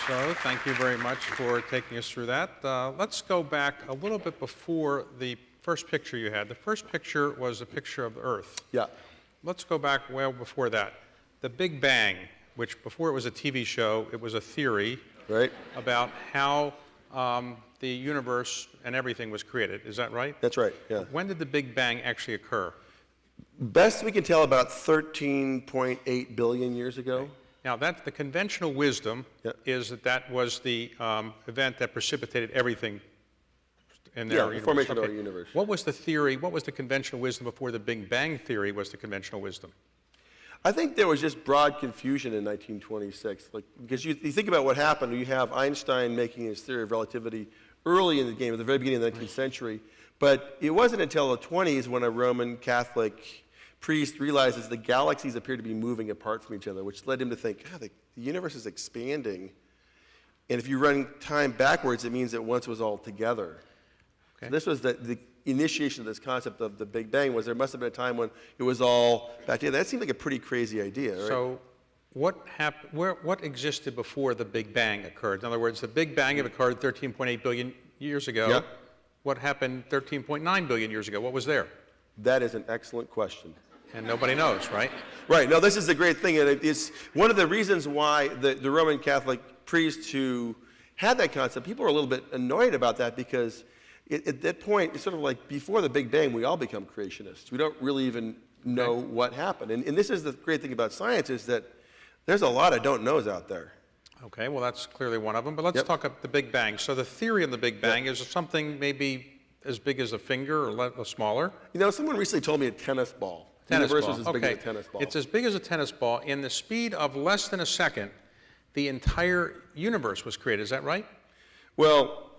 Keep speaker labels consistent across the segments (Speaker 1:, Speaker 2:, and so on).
Speaker 1: So thank you very much for taking us through that. Let's go back a little bit before the first picture you had. The first picture was a picture of the Earth.
Speaker 2: Yeah.
Speaker 1: Let's go back well before that. The Big Bang, which before it was a TV show, it was a theory
Speaker 2: Right.
Speaker 1: about how the universe and everything was created. Is that right?
Speaker 2: That's right, yeah.
Speaker 1: When did the Big Bang actually occur?
Speaker 2: Best we can tell, about 13.8 billion years ago.
Speaker 1: Now, that's the conventional wisdom is that that was the event that precipitated everything in their universe.
Speaker 2: The formation of our universe.
Speaker 1: What was the theory, what was the conventional wisdom before the Big Bang theory was the conventional wisdom?
Speaker 2: I think there was just broad confusion in 1926. Because you think about what happened. You have Einstein making his theory of relativity early in the game, at the very beginning of the 19th century. But it wasn't until the 20s when a Roman Catholic priest realizes the galaxies appear to be moving apart from each other, which led him to think, God, the universe is expanding. And if you run time backwards, it means that once it was all together. Okay. So this was the initiation of this concept of the Big Bang, was there must have been a time when it was all back together. That seemed like a pretty crazy idea, right?
Speaker 1: So what existed before the Big Bang occurred? In other words, the Big Bang occurred 13.8 billion years ago.
Speaker 2: Yep.
Speaker 1: What happened 13.9 billion years ago? What was there?
Speaker 2: That is an excellent question.
Speaker 1: And nobody knows, right?
Speaker 2: Right. No, this is the great thing. And it's one of the reasons why the Roman Catholic priests who had that concept, people are a little bit annoyed about that, because at that point, it's sort of like before the Big Bang, we all become creationists. We don't really even know what happened. And this is the great thing about science, is that there's a lot of don't knows out there.
Speaker 1: Okay, well, that's clearly one of them. But let's talk about the Big Bang. So the theory of the Big Bang is something maybe as big as a finger or smaller?
Speaker 2: You know, someone recently told me a tennis ball. The universe is as big as a tennis ball.
Speaker 1: It's as big as a tennis ball. In the speed of less than a second, the entire universe was created. Is that right?
Speaker 2: Well,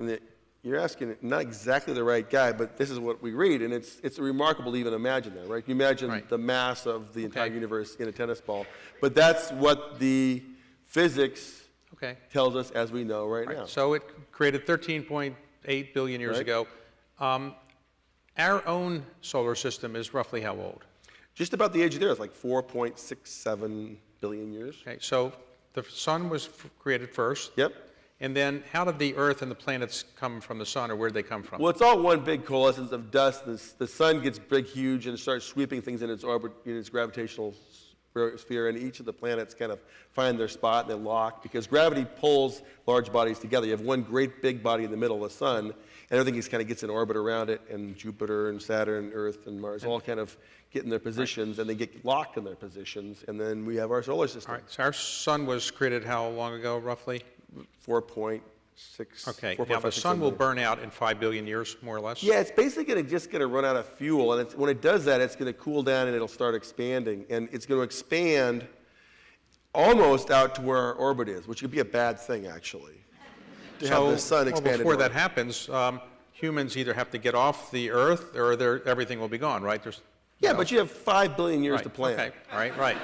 Speaker 2: you're asking not exactly the right guy, but this is what we read, and it's remarkable to even imagine that, right? You imagine the mass of the entire universe in a tennis ball, but that's what the physics tells us as we know right now.
Speaker 1: So it created 13.8 billion years ago. Our own solar system is roughly how old?
Speaker 2: Just about the age of theirs, like 4.67 billion years.
Speaker 1: Okay, so the sun was created first.
Speaker 2: Yep.
Speaker 1: And then how did the Earth and the planets come from the sun, or where did they come from?
Speaker 2: Well, it's all one big coalescence of dust. The sun gets big, huge, and it starts sweeping things in its orbit, in its gravitational sphere, and each of the planets kind of find their spot and they lock, because gravity pulls large bodies together. You have one great big body in the middle, the sun, and everything kind of gets in orbit around it, and Jupiter and Saturn and Earth and Mars all kind of get in their positions, and they get locked in their positions, and then we have our solar system.
Speaker 1: All right, so our sun was created how long ago, roughly?
Speaker 2: 4.6.
Speaker 1: Okay, now the sun will burn out in 5 billion years, more or less?
Speaker 2: Yeah, it's basically just going to run out of fuel, and when it does that, it's going to cool down and it'll start expanding, and it's going to expand almost out to where our orbit is, which could be a bad thing, actually, to have the sun expanded.
Speaker 1: Before that happens, humans either have to get off the Earth, or everything will be gone, right?
Speaker 2: But you have 5 billion years to plan.
Speaker 1: Okay, all right.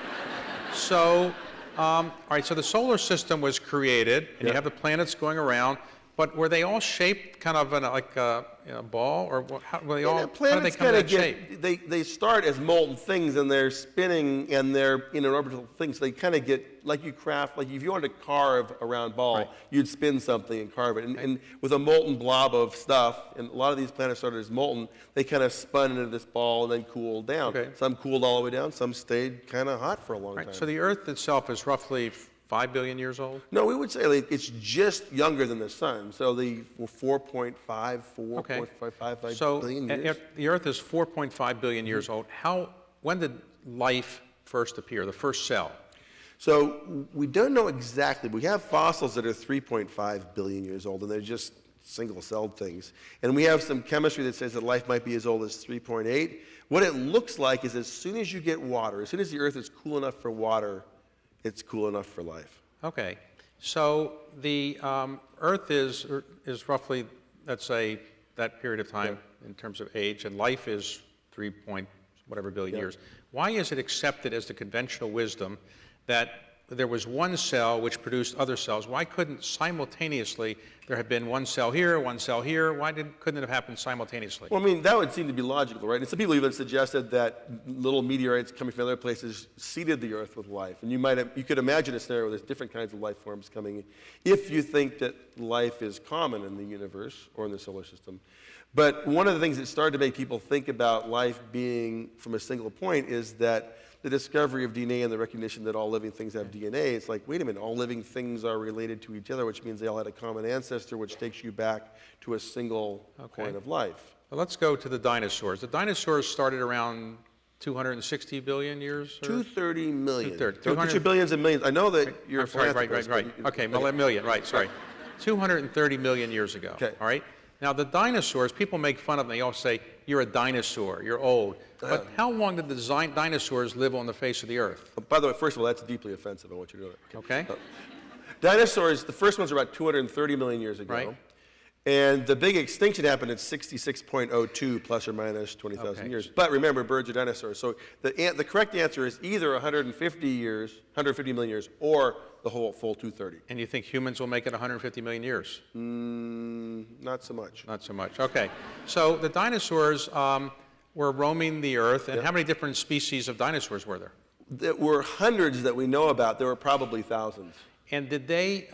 Speaker 1: So, all right, so the solar system was created, and you have the planets going around, but were they all shaped kind of like a ball, or how did they come to that shape?
Speaker 2: They start as molten things, and they're spinning, and they're in an orbital thing, so they kind of get, like you craft, like if you wanted to carve a round ball, you'd spin something and carve it. And with a molten blob of stuff, and a lot of these planets started as molten, they kind of spun into this ball and then cooled down. Some cooled all the way down, some stayed kind of hot for a long time.
Speaker 1: So the Earth itself is roughly 5 billion years old?
Speaker 2: No, we would say it's just younger than the sun. So the 4.55 billion years.
Speaker 1: The Earth is 4.5 billion years old. When did life first appear, the first cell?
Speaker 2: So we don't know exactly. We have fossils that are 3.5 billion years old, and they're just single-celled things. And we have some chemistry that says that life might be as old as 3.8. What it looks like is as soon as you get water, as soon as the Earth is cool enough for water, it's cool enough for life. Okay.
Speaker 1: So the Earth is roughly, let's say, that period of time in terms of age, and life is 3 point whatever billion years. Why is it accepted as the conventional wisdom that there was one cell which produced other cells. Why couldn't simultaneously there have been one cell here, one cell here? Why couldn't it have happened simultaneously?
Speaker 2: Well, I mean, that would seem to be logical, right? And some people even suggested that little meteorites coming from other places seeded the Earth with life. And you could imagine a scenario where there's different kinds of life forms coming in, if you think that life is common in the universe or in the solar system. But one of the things that started to make people think about life being from a single point is that the discovery of DNA and the recognition that all living things have DNA, it's like, wait a minute, all living things are related to each other, which means they all had a common ancestor, which takes you back to a single point of life.
Speaker 1: Well, let's go to the dinosaurs. The dinosaurs started around 260 billion years? Or?
Speaker 2: 230 million.
Speaker 1: 230.
Speaker 2: Don't get your billions and millions. I know that you're a philanthropist.
Speaker 1: Right. Okay, million, right, sorry. 230 million years ago,
Speaker 2: okay.
Speaker 1: All right? Now, the dinosaurs, people make fun of them. They all say, you're a dinosaur, you're old. But how long did the dinosaurs live on the face of the Earth?
Speaker 2: By the way, first of all, that's deeply offensive. I want you to know that.
Speaker 1: Okay.
Speaker 2: Dinosaurs, the first ones are about 230 million years ago.
Speaker 1: Right.
Speaker 2: And the big extinction happened in 66.02 plus or minus 20,000 years. But remember, birds are dinosaurs. So the correct answer is either 150 million years, or the whole full 230.
Speaker 1: And you think humans will make it 150 million years?
Speaker 2: Not so much.
Speaker 1: Not so much. Okay. So the dinosaurs were roaming the Earth, and how many different species of dinosaurs were there?
Speaker 2: There were hundreds that we know about. There were probably thousands.
Speaker 1: And did they,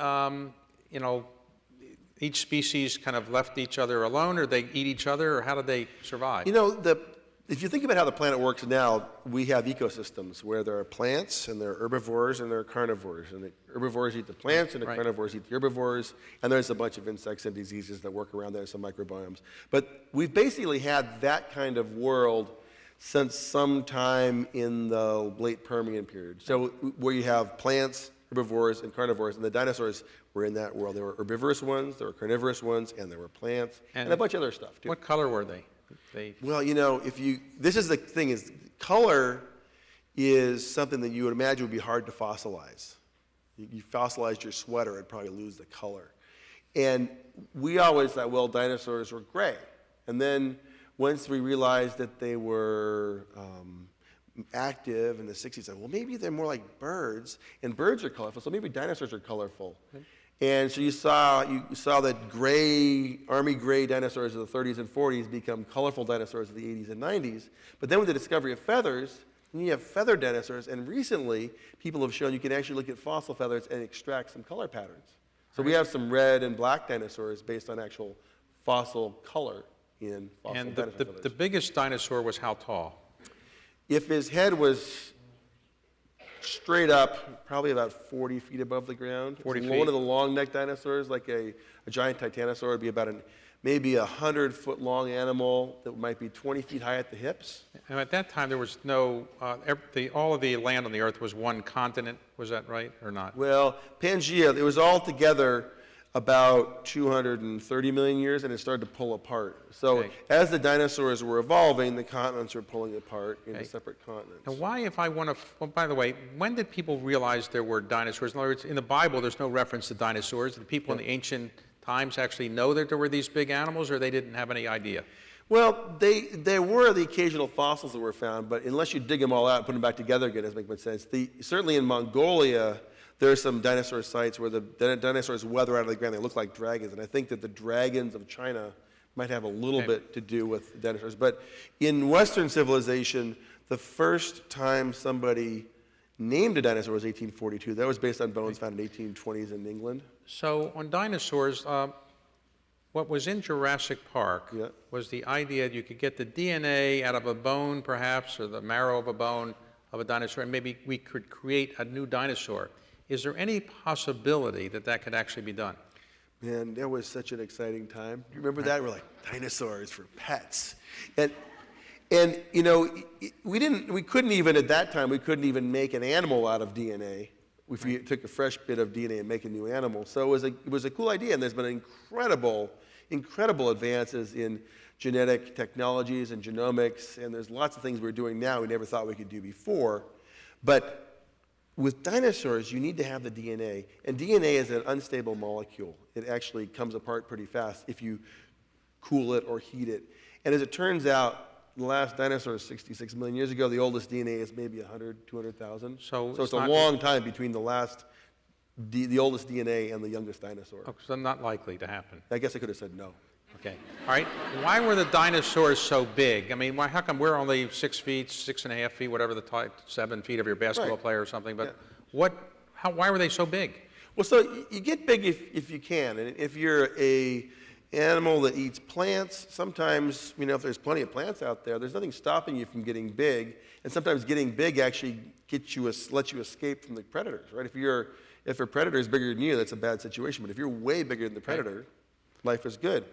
Speaker 1: each species kind of left each other alone, or they eat each other, or how did they survive?
Speaker 2: You know, if you think about how the planet works now, we have ecosystems where there are plants, and there are herbivores, and there are carnivores. And the herbivores eat the plants, and the carnivores eat the herbivores, and there's a bunch of insects and diseases that work around there, some microbiomes. But we've basically had that kind of world since sometime in the late Permian period. So where you have plants, herbivores, and carnivores, and the dinosaurs were in that world. There were herbivorous ones, there were carnivorous ones, and there were plants, and a bunch of other stuff, too.
Speaker 1: What color were they?
Speaker 2: Well, this is the thing, is color is something that you would imagine would be hard to fossilize. You fossilized your sweater, it'd probably lose the color. And we always thought, well, dinosaurs were gray. And then once we realized that they were active in the 60s, well, maybe they're more like birds, and birds are colorful, so maybe dinosaurs are colorful. And so you saw that gray, army gray dinosaurs of the 30s and 40s become colorful dinosaurs of the 80s and 90s. But then with the discovery of feathers, you have feathered dinosaurs, and recently people have shown you can actually look at fossil feathers and extract some color patterns. So we have some red and black dinosaurs based on actual fossil color in fossil dinosaur feathers.
Speaker 1: And the biggest dinosaur was how tall?
Speaker 2: If his head was straight up, probably about 40 feet above the ground.
Speaker 1: 40 feet.
Speaker 2: One of the long-necked dinosaurs, like a giant titanosaur, would be about maybe a 100-foot long animal that might be 20 feet high at the hips.
Speaker 1: And at that time, there was no, all of the land on the Earth was one continent. Was that right or not?
Speaker 2: Well, Pangea, it was all together about 230 million years, and it started to pull apart. So as the dinosaurs were evolving, the continents were pulling apart into separate continents.
Speaker 1: And why, if I want to, well, by the way, when did people realize there were dinosaurs? In other words, in the Bible, there's no reference to dinosaurs. Did people in the ancient times actually know that there were these big animals, or they didn't have any idea?
Speaker 2: Well, there were the occasional fossils that were found, but unless you dig them all out and put them back together again, it doesn't make much sense. Certainly in Mongolia, there are some dinosaur sites where the dinosaurs weather out of the ground. They look like dragons, and I think that the dragons of China might have a little bit to do with dinosaurs. But in Western civilization, the first time somebody named a dinosaur was 1842. That was based on bones found in 1820s in England.
Speaker 1: So on dinosaurs, what was in Jurassic Park was the idea that you could get the DNA out of a bone, perhaps, or the marrow of a bone of a dinosaur, and maybe we could create a new dinosaur. Is there any possibility that that could actually be done?
Speaker 2: Man, that was such an exciting time. You remember that? We're like, dinosaurs for pets. And we couldn't even at that time, we couldn't even make an animal out of DNA. If you took a fresh bit of DNA and make a new animal. So it was a cool idea, and there's been incredible advances in genetic technologies and genomics, and there's lots of things we're doing now we never thought we could do before. But with dinosaurs, you need to have the DNA, and DNA is an unstable molecule. It actually comes apart pretty fast if you cool it or heat it. And as it turns out, the last dinosaur is 66 million years ago. The oldest DNA is maybe 100, 200,000.
Speaker 1: So
Speaker 2: it's a long time between the oldest DNA and the youngest dinosaur.
Speaker 1: Oh, so not likely to happen.
Speaker 2: I guess I could have said no.
Speaker 1: Okay. All right. Why were the dinosaurs so big? I mean, how come we're only 6 feet, 6.5 feet, whatever the type, 7 feet of your basketball player or something? But why were they so big?
Speaker 2: Well, so you get big if you can. And if you're a animal that eats plants, sometimes, if there's plenty of plants out there, there's nothing stopping you from getting big. And sometimes getting big actually lets you escape from the predators, right? If a predator is bigger than you, that's a bad situation. But if you're way bigger than the predator, life is good.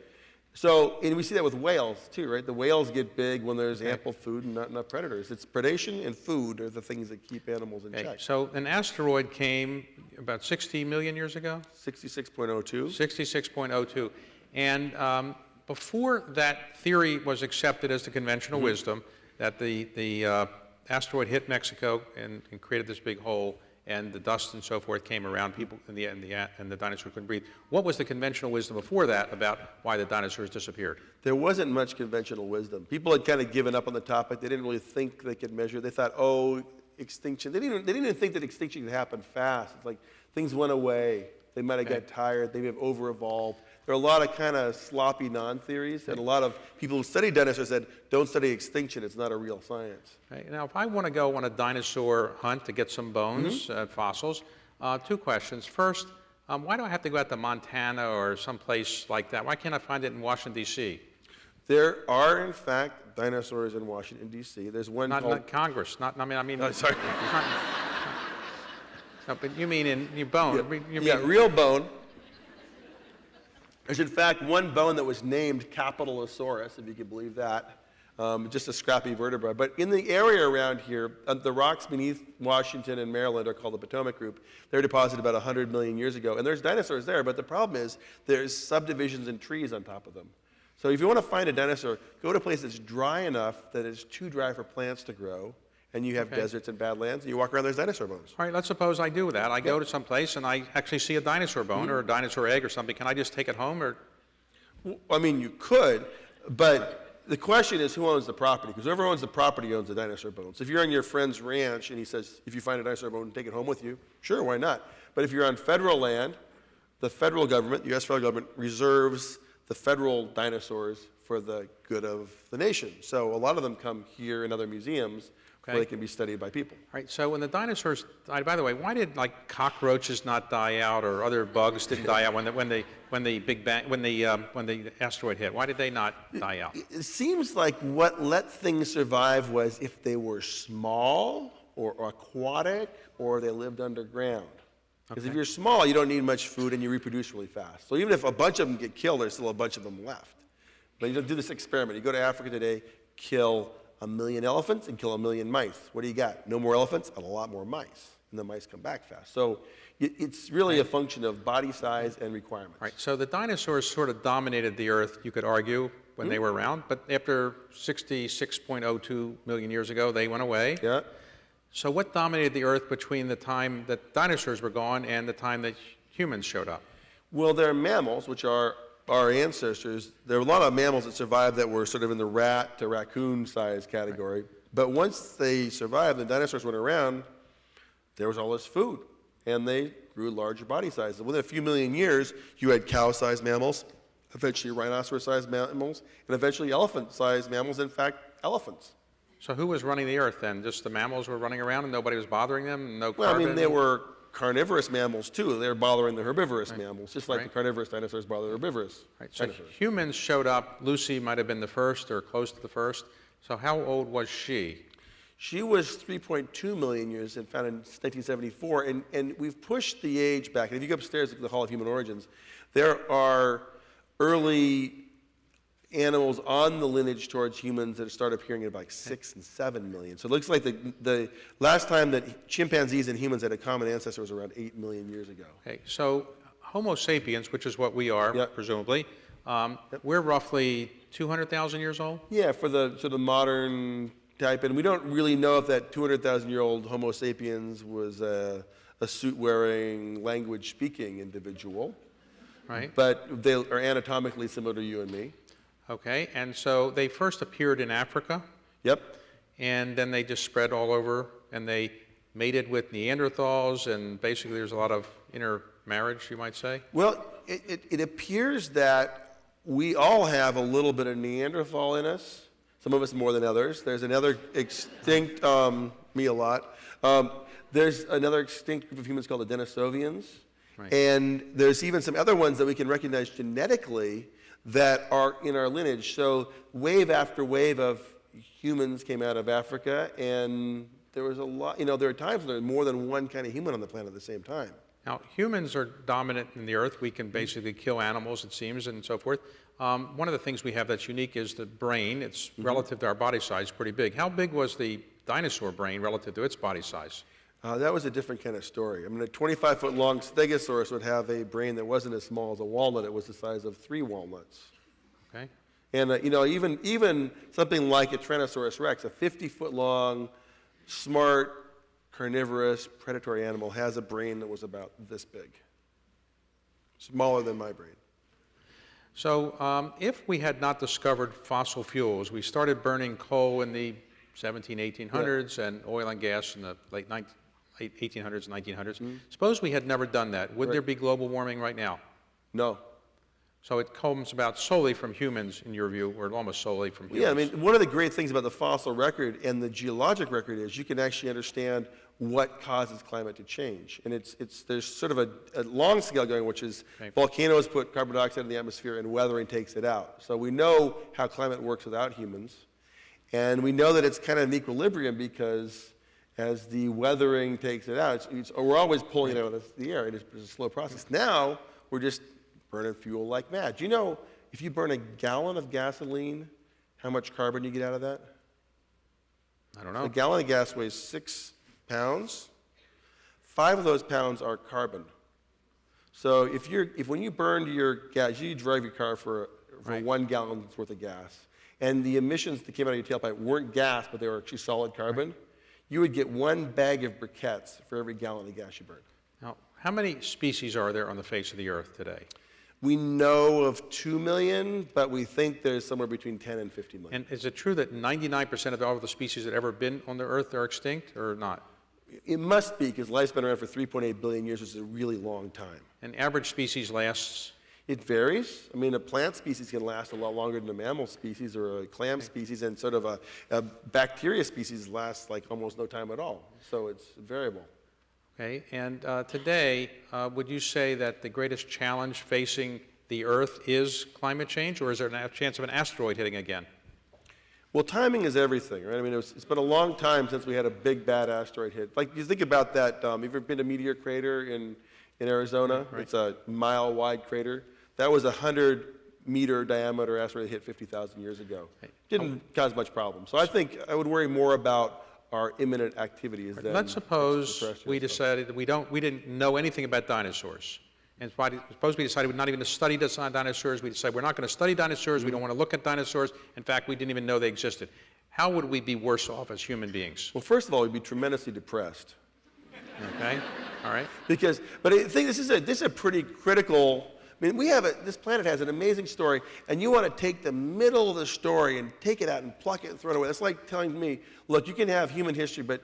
Speaker 2: So, and we see that with whales too, right? The whales get big when there's ample food and not enough predators. It's predation and food are the things that keep animals in check.
Speaker 1: So an asteroid came about 60 million years ago?
Speaker 2: 66.02.
Speaker 1: 66.02. And before that theory was accepted as the conventional wisdom, that the asteroid hit Mexico and created this big hole, and the dust and so forth came around, people and the dinosaurs couldn't breathe. What was the conventional wisdom before that about why the dinosaurs disappeared?
Speaker 2: There wasn't much conventional wisdom. People had kind of given up on the topic. They didn't really think they could measure. They thought, extinction. They didn't even think that extinction could happen fast. It's like things went away. They might have got tired. They may have over-evolved. There are a lot of kind of sloppy non-theories, and a lot of people who study dinosaurs said, don't study extinction. It's not a real science.
Speaker 1: Okay. Now, if I want to go on a dinosaur hunt to get some bones, fossils, 2 questions. First, why do I have to go out to Montana or someplace like that? Why can't I find it in Washington, D.C.?
Speaker 2: There are, in fact, dinosaurs in Washington, D.C. There's one called...
Speaker 1: Not Congress. I mean...
Speaker 2: Oh, sorry.
Speaker 1: No, but you mean in your bone.
Speaker 2: Yeah, real bone. There's, in fact, one bone that was named Capitalosaurus, if you can believe that. Just a scrappy vertebra. But in the area around here, the rocks beneath Washington and Maryland are called the Potomac Group. They were deposited about 100 million years ago. And there's dinosaurs there, but the problem is there's subdivisions and trees on top of them. So if you want to find a dinosaur, go to a place that's dry enough that it's too dry for plants to grow, and you have deserts and badlands, and you walk around, there's dinosaur bones.
Speaker 1: All right, let's suppose I do that. I go to some place and I actually see a dinosaur bone or a dinosaur egg or something. Can I just take it home? Or?
Speaker 2: Well, I mean, you could, but the question is who owns the property? Because whoever owns the property owns the dinosaur bones. If you're on your friend's ranch and he says, if you find a dinosaur bone, take it home with you, sure, why not? But if you're on federal land, the federal government, the U.S. federal government, reserves the federal dinosaurs for the good of the nation. So a lot of them come here in other museums where they can be studied by people.
Speaker 1: All right, so when the dinosaurs died, by the way, why did cockroaches not die out or other bugs didn't die out when the asteroid hit? Why did they not die out?
Speaker 2: It seems like what let things survive was if they were small or aquatic or they lived underground. Because if you're small, you don't need much food and you reproduce really fast. So even if a bunch of them get killed, there's still a bunch of them left. But you do this experiment. You go to Africa today, kill 1 million elephants and kill 1 million mice. What do you got? No more elephants and a lot more mice. And the mice come back fast. So it's really a function of body size and requirements.
Speaker 1: Right. So the dinosaurs sort of dominated the Earth, you could argue, when they were around. But after 66.02 million years ago, they went away.
Speaker 2: Yeah.
Speaker 1: So what dominated the Earth between the time that dinosaurs were gone and the time that humans showed up?
Speaker 2: Well, there are mammals, which are our ancestors. There are a lot of mammals that survived that were sort of in the rat to raccoon size category. Right. But once they survived, the dinosaurs went around, there was all this food, and they grew larger body sizes. Within a few million years, you had cow-sized mammals, eventually rhinoceros-sized mammals, and eventually elephant-sized mammals, in fact, elephants.
Speaker 1: So who was running the Earth then? Just the mammals were running around and nobody was bothering them? No
Speaker 2: well,
Speaker 1: carbon?
Speaker 2: I mean, they were carnivorous mammals too. They were bothering the herbivorous mammals, just like the carnivorous dinosaurs bother the herbivorous dinosaurs.
Speaker 1: So humans showed up. Lucy might have been the first or close to the first. So how old was she?
Speaker 2: She was 3.2 million years and found in 1974. And we've pushed the age back. And if you go upstairs to the Hall of Human Origins, there are early animals on the lineage towards humans that start appearing at like 6 and 7 million. So it looks like the last time that chimpanzees and humans had a common ancestor was around 8 million years ago.
Speaker 1: Okay, so Homo sapiens, which is what we are, presumably, we're roughly 200,000 years old?
Speaker 2: Yeah, for the sort of modern type. And we don't really know if that 200,000-year-old Homo sapiens was a suit-wearing, language-speaking individual.
Speaker 1: Right.
Speaker 2: But they are anatomically similar to you and me.
Speaker 1: Okay, and so they first appeared in Africa,
Speaker 2: Yep.
Speaker 1: and then they just spread all over, and they mated with Neanderthals, and basically there's a lot of intermarriage, you might say.
Speaker 2: Well, it appears that we all have a little bit of Neanderthal in us. Some of us more than others. There's another extinct, me a lot. There's another extinct group of humans called the Denisovians.
Speaker 1: Right.
Speaker 2: And there's even some other ones that we can recognize genetically that are in our lineage. So wave after wave of humans came out of Africa, and there was a lot, there are times when there are more than one kind of human on the planet at the same time.
Speaker 1: Now, humans are dominant in the earth. We can basically kill animals, it seems, and so forth. One of the things we have that's unique is the brain. It's relative to our body size, pretty big. How big was the dinosaur brain relative to its body size?
Speaker 2: That was a different kind of story. I mean, a 25-foot-long stegosaurus would have a brain that wasn't as small as a walnut. It was the size of 3 walnuts.
Speaker 1: Okay.
Speaker 2: And, even something like a Tyrannosaurus rex, a 50-foot-long, smart, carnivorous, predatory animal, has a brain that was about this big, smaller than my brain.
Speaker 1: So if we had not discovered fossil fuels, we started burning coal in the 1800s and oil and gas in the late 1800s and 1900s. Suppose we had never done that. Would there be global warming right now?
Speaker 2: No.
Speaker 1: So it comes about solely from humans, in your view, or almost solely from humans.
Speaker 2: Yeah, I mean, one of the great things about the fossil record and the geologic record is you can actually understand what causes climate to change. And there's sort of a long scale going, which is volcanoes put carbon dioxide in the atmosphere and weathering takes it out. So we know how climate works without humans. And we know that it's kind of in equilibrium because as the weathering takes it out, we're always pulling it out of the air. It's a slow process. Now, we're just burning fuel like mad. Do you know if you burn a gallon of gasoline, how much carbon you get out of that?
Speaker 1: I don't know.
Speaker 2: A gallon of gas weighs 6 pounds. 5 of those pounds are carbon. So when you burned your gas, you drive your car for 1 gallon's worth of gas, and the emissions that came out of your tailpipe weren't gas, but they were actually solid carbon, you would get 1 bag of briquettes for every gallon of gas you burned.
Speaker 1: Now, how many species are there on the face of the earth today?
Speaker 2: We know of 2 million, but we think there's somewhere between 10 and 50 million.
Speaker 1: And is it true that 99% of all the species that have ever been on the earth are extinct or not?
Speaker 2: It must be, because life's been around for 3.8 billion years, which is a really long time.
Speaker 1: An average species lasts?
Speaker 2: It varies. I mean, a plant species can last a lot longer than a mammal species or a clam species, and sort of a bacteria species lasts like almost no time at all. So it's variable.
Speaker 1: Okay, and today, would you say that the greatest challenge facing the Earth is climate change, or is there a chance of an asteroid hitting again?
Speaker 2: Well, timing is everything, right? I mean, it's been a long time since we had a big, bad asteroid hit. Like, you think about that, have you ever been to Meteor Crater in Arizona?
Speaker 1: Right.
Speaker 2: It's a mile-wide crater. That was a 100-meter diameter asteroid that hit 50,000 years ago. Didn't cause much problem. So I think I would worry more about our imminent activities than
Speaker 1: Let's suppose we decided that we didn't know anything about dinosaurs. And suppose we decided not even to study dinosaurs. We decided we're not going to study dinosaurs. We don't want to look at dinosaurs. In fact, we didn't even know they existed. How would we be worse off as human beings?
Speaker 2: Well, first of all, we'd be tremendously depressed.
Speaker 1: Okay, all right.
Speaker 2: But I think this is a pretty critical. I mean, this planet has an amazing story, and you want to take the middle of the story and take it out and pluck it and throw it away. That's like telling me, look, you can have human history, but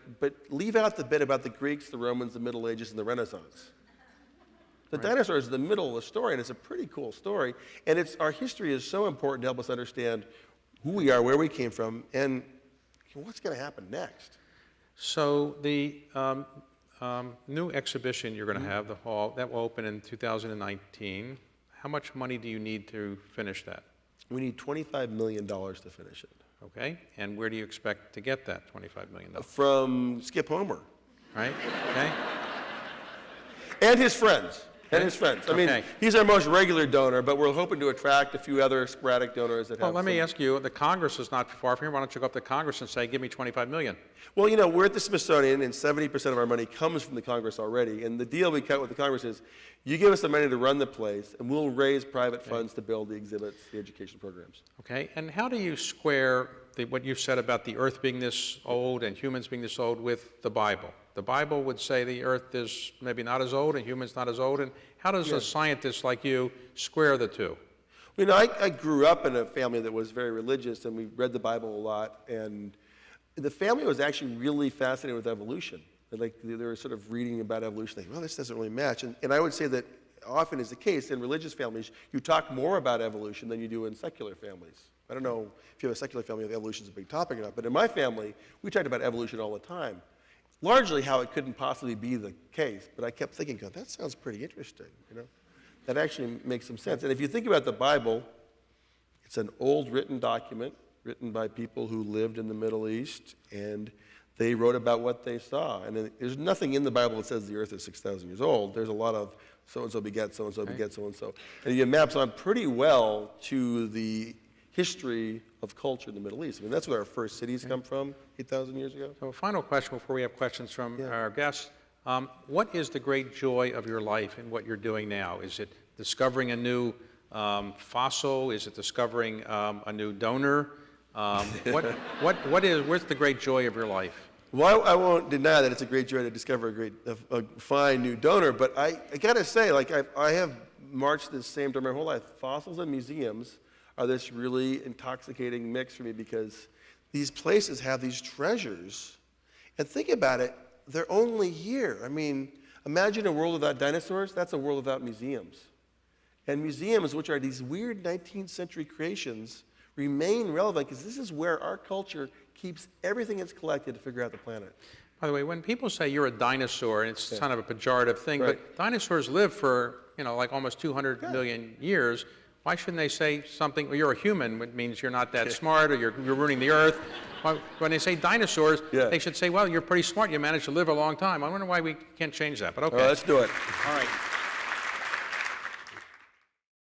Speaker 2: leave out the bit about the Greeks, the Romans, the Middle Ages, and the Renaissance. The dinosaurs are the middle of the story, and it's a pretty cool story. And our history is so important to help us understand who we are, where we came from, and what's going to happen next.
Speaker 1: So the new exhibition you're going to have, the hall, that will open in 2019. How much money do you need to finish that?
Speaker 2: We need $25 million to finish it.
Speaker 1: Okay, and where do you expect to get that $25 million?
Speaker 2: From Skip Homer.
Speaker 1: Right, okay.
Speaker 2: And his friends. I mean, he's our most regular donor, but we're hoping to attract a few other sporadic donors that have.
Speaker 1: Well, let me ask you, the Congress is not far from here. Why don't you go up to Congress and say, give me $25 million?
Speaker 2: Well, we're at the Smithsonian, and 70% of our money comes from the Congress already. And the deal we cut with the Congress is, you give us the money to run the place, and we'll raise private funds to build the exhibits, the education programs.
Speaker 1: Okay, and how do you square what you've said about the Earth being this old and humans being this old with the Bible? The Bible would say the Earth is maybe not as old and humans not as old. And how does a scientist like you square the two?
Speaker 2: You know, I grew up in a family that was very religious, and we read the Bible a lot, and the family was actually really fascinated with evolution. Like, they were sort of reading about evolution, thinking, well, this doesn't really match. And I would say that often is the case in religious families, you talk more about evolution than you do in secular families. I don't know if you have a secular family, if evolution is a big topic or not, but in my family, we talked about evolution all the time. Largely how it couldn't possibly be the case, but I kept thinking, God, that sounds pretty interesting, you know? That actually makes some sense. And if you think about the Bible, it's an old written document written by people who lived in the Middle East, and they wrote about what they saw. And there's nothing in the Bible that says the earth is 6,000 years old. There's a lot of so-and-so beget so-and-so beget so-and-so. And it maps on pretty well to the history of culture in the Middle East. I mean, that's where our first cities come from 8,000 years ago.
Speaker 1: So a final question before we have questions from our guests. What is the great joy of your life in what you're doing now? Is it discovering a new fossil? Is it discovering a new donor? Where's the great joy of your life?
Speaker 2: Well, I won't deny that it's a great joy to discover a fine new donor, but I got to say, like, I have marched this same door my whole life. Fossils and museums are this really intoxicating mix for me because these places have these treasures. And think about it, they're only here. I mean, imagine a world without dinosaurs. That's a world without museums. And museums, which are these weird 19th century creations, remain relevant because this is where our culture keeps everything it's collected to figure out the planet.
Speaker 1: By the way, when people say you're a dinosaur, and it's kind of a pejorative thing,
Speaker 2: Right.
Speaker 1: but dinosaurs lived for, like almost 200 million years. Why shouldn't they say something, well, you're a human, which means you're not that smart, or you're ruining the earth? When they say dinosaurs, they should say, well, you're pretty smart, you managed to live a long time. I wonder why we can't change that, but okay.
Speaker 2: Let's do it.
Speaker 1: All right.